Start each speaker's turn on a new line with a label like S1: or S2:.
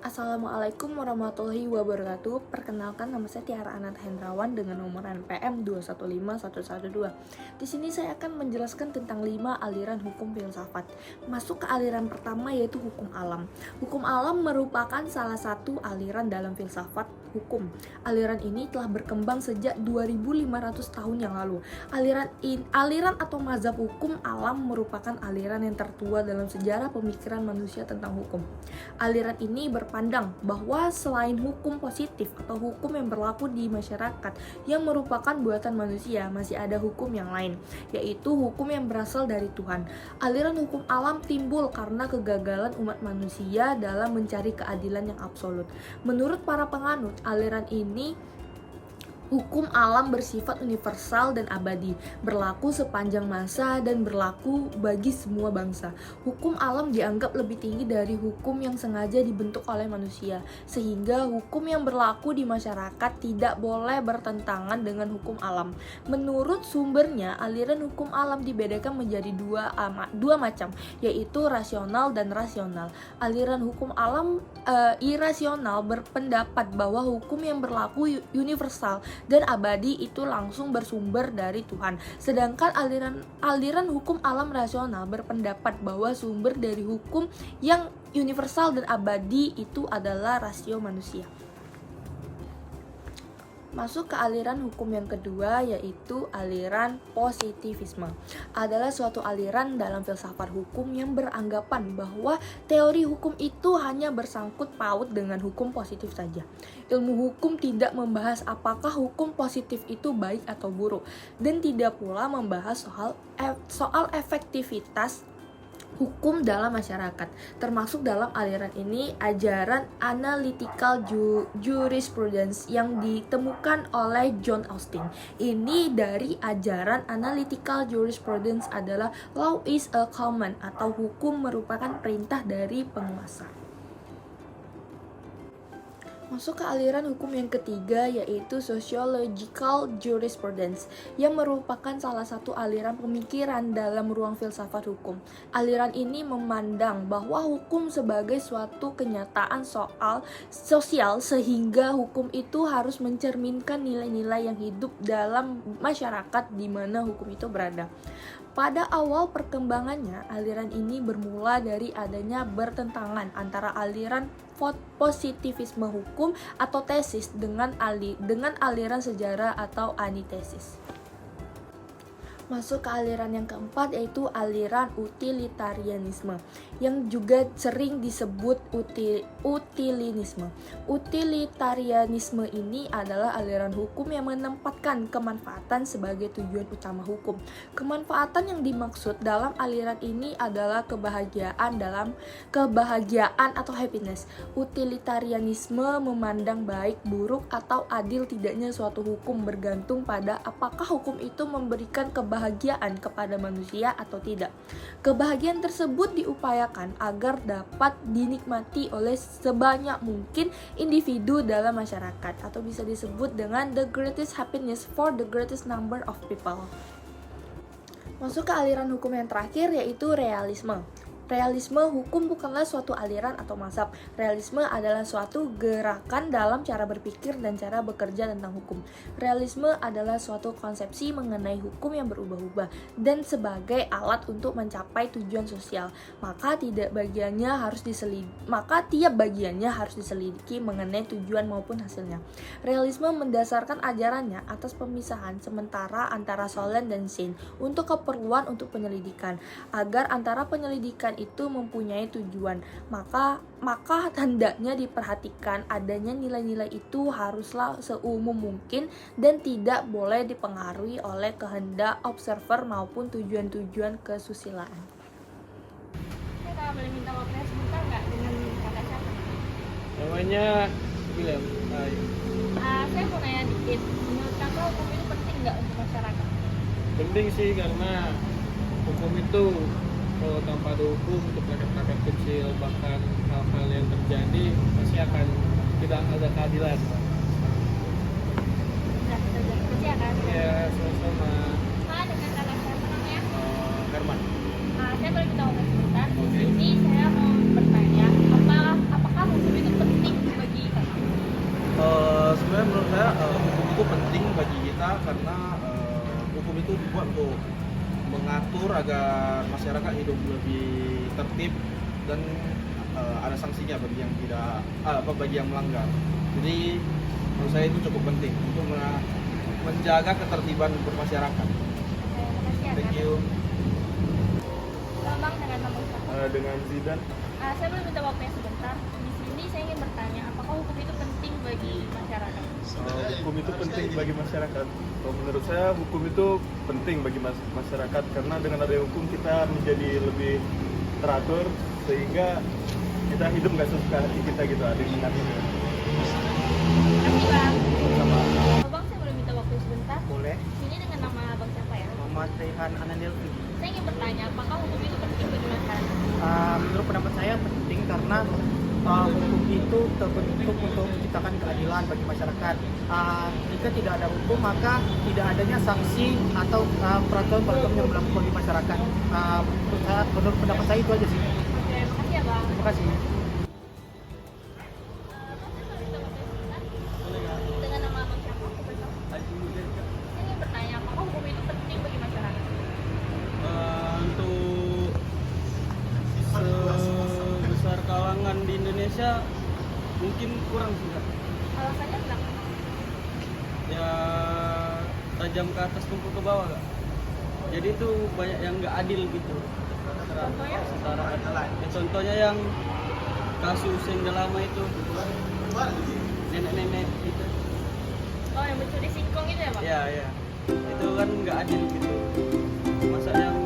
S1: Assalamualaikum warahmatullahi wabarakatuh. Perkenalkan, nama saya Tiara Anat Hendrawan dengan nomor NPM 215112. Di sini saya akan menjelaskan tentang 5 aliran hukum filsafat. Masuk ke aliran pertama, yaitu hukum alam. Hukum alam merupakan salah satu aliran dalam filsafat hukum. Aliran ini telah berkembang sejak 2500 tahun yang lalu. Aliran atau mazhab hukum alam merupakan aliran yang tertua dalam sejarah pemikiran manusia tentang hukum. Aliran ini berpandang bahwa selain hukum positif atau hukum yang berlaku di masyarakat yang merupakan buatan manusia, masih ada hukum yang lain, yaitu hukum yang berasal dari Tuhan. Aliran hukum alam timbul karena kegagalan umat manusia dalam mencari keadilan yang absolut. Menurut para penganut aliran ini, hukum alam bersifat universal dan abadi, berlaku sepanjang masa dan berlaku bagi semua bangsa. Hukum alam dianggap lebih tinggi dari hukum yang sengaja dibentuk oleh manusia, sehingga hukum yang berlaku di masyarakat tidak boleh bertentangan dengan hukum alam. Menurut sumbernya, aliran hukum alam dibedakan menjadi dua macam, yaitu rasional dan rasional. Aliran hukum alam irasional berpendapat bahwa hukum yang berlaku universal dan abadi itu langsung bersumber dari Tuhan. Sedangkan aliran hukum alam rasional berpendapat bahwa sumber dari hukum yang universal dan abadi itu adalah rasio manusia. Masuk ke aliran hukum yang kedua, yaitu aliran positivisme. Adalah suatu aliran dalam filsafat hukum yang beranggapan bahwa teori hukum itu hanya bersangkut paut dengan hukum positif saja. Ilmu hukum tidak membahas apakah hukum positif itu baik atau buruk, dan tidak pula membahas soal efektivitas hukum dalam masyarakat. Termasuk dalam aliran ini ajaran analytical jurisprudence yang ditemukan oleh John Austin. Ini dari ajaran analytical jurisprudence adalah law is a command, atau hukum merupakan perintah dari penguasa. Masuk ke aliran hukum yang ketiga, yaitu sociological jurisprudence, yang merupakan salah satu aliran pemikiran dalam ruang filsafat hukum. Aliran ini memandang bahwa hukum sebagai suatu kenyataan sosial, sehingga hukum itu harus mencerminkan nilai-nilai yang hidup dalam masyarakat di mana hukum itu berada. Pada awal perkembangannya, aliran ini bermula dari adanya bertentangan antara aliran positivisme hukum atau tesis dengan aliran sejarah atau antitesis. Masuk ke aliran yang keempat, yaitu aliran utilitarianisme, yang juga sering disebut utilinisme. Utilitarianisme ini adalah aliran hukum yang menempatkan kemanfaatan sebagai tujuan utama hukum. Kemanfaatan yang dimaksud dalam aliran ini adalah kebahagiaan atau happiness. Utilitarianisme memandang baik, buruk, atau adil tidaknya suatu hukum bergantung pada apakah hukum itu memberikan kebahagiaan kepada manusia atau tidak. Kebahagiaan tersebut diupayakan agar dapat dinikmati oleh sebanyak mungkin individu dalam masyarakat, atau bisa disebut dengan the greatest happiness for the greatest number of people. Masuk ke aliran hukum yang terakhir, yaitu realisme. Realisme hukum bukanlah suatu aliran atau mazhab. Realisme adalah suatu gerakan dalam cara berpikir dan cara bekerja tentang hukum. Realisme adalah suatu konsepsi mengenai hukum yang berubah-ubah dan sebagai alat untuk mencapai tujuan sosial. Maka tiap bagiannya harus diselidiki mengenai tujuan maupun hasilnya. Realisme mendasarkan ajarannya atas pemisahan sementara antara solen dan sein untuk keperluan untuk penyelidikan, agar antara penyelidikan itu mempunyai tujuan, maka hendaknya diperhatikan adanya nilai-nilai itu haruslah seumum mungkin dan tidak boleh dipengaruhi oleh kehendak observer maupun tujuan-tujuan kesusilaan.
S2: Saya boleh minta waktunya sebentar nggak dengan kakak siapa?
S3: Namanya William.
S2: Saya mau nanya dikit, menurut kakak hukum itu penting nggak untuk masyarakat?
S3: Penting sih, karena hukum itu kalau tanpa ada hukum untuk rakyat-rakyat kecil, bahkan hal-hal yang terjadi pasti akan tidak ada keadilan.
S2: Udah, kita ya kan?
S3: Ya, sama-sama.
S2: Dengan kakak siapa namanya?
S3: Herman.
S2: Saya boleh minta waktu sebentar. Di sini saya mau bertanya, apakah hukum itu penting
S4: menurut saya hukum itu penting bagi kita karena hukum itu dibuat untuk mengatur agar masyarakat hidup lebih tertib dan ada sanksinya bagi yang tidak bagi yang melanggar. Jadi menurut saya itu cukup penting untuk menjaga ketertiban bermasyarakat.
S2: Makasih ya,
S4: Thank
S2: Kak.
S4: you.
S2: Bang, dengan nama siapa?
S5: Dengan Zidan.
S2: Saya boleh minta waktunya sebentar. Di sini saya ingin bertanya, apakah hukum itu penting bagi masyarakat?
S5: Hukum itu penting bagi masyarakat. Kalau menurut saya hukum itu penting bagi masyarakat karena dengan adanya hukum kita menjadi lebih teratur sehingga kita hidup nggak sesuka hati kita gitu dengan ini.
S2: Makasih Bang. Bang, saya boleh minta waktu sebentar?
S6: Boleh.
S2: Ini dengan nama Bang siapa ya?
S6: Muhammad Rehan Ananilfi.
S2: Saya ingin bertanya, apakah hukum itu penting bagi masyarakat?
S6: Menurut pendapat saya penting karena hukum itu terbentuk untuk menciptakan keadilan bagi masyarakat. Jika tidak ada hukum maka tidak adanya sanksi atau peraturan-peraturan yang berlaku bagi masyarakat. Menurut pendapat saya itu aja sih.
S2: Oke, makasih ya Bang.
S6: Terima kasih.
S2: Dengan nama Bang siapa? Saya ingin bertanya, apakah hukum itu penting bagi masyarakat?
S3: Untuk sebesar kalangan di Indonesia mungkin kurang sih Kak.
S2: Alasannya kenapa?
S3: Ya tajam ke atas tumpul ke bawah Kak. Jadi itu banyak yang nggak adil gitu.
S2: Contohnya?
S3: Ya, contohnya yang kasus yang udah lama itu nenek-nenek gitu.
S2: Oh, yang mencuri singkong itu ya Bang?
S3: Ya itu kan nggak adil gitu. Masa yang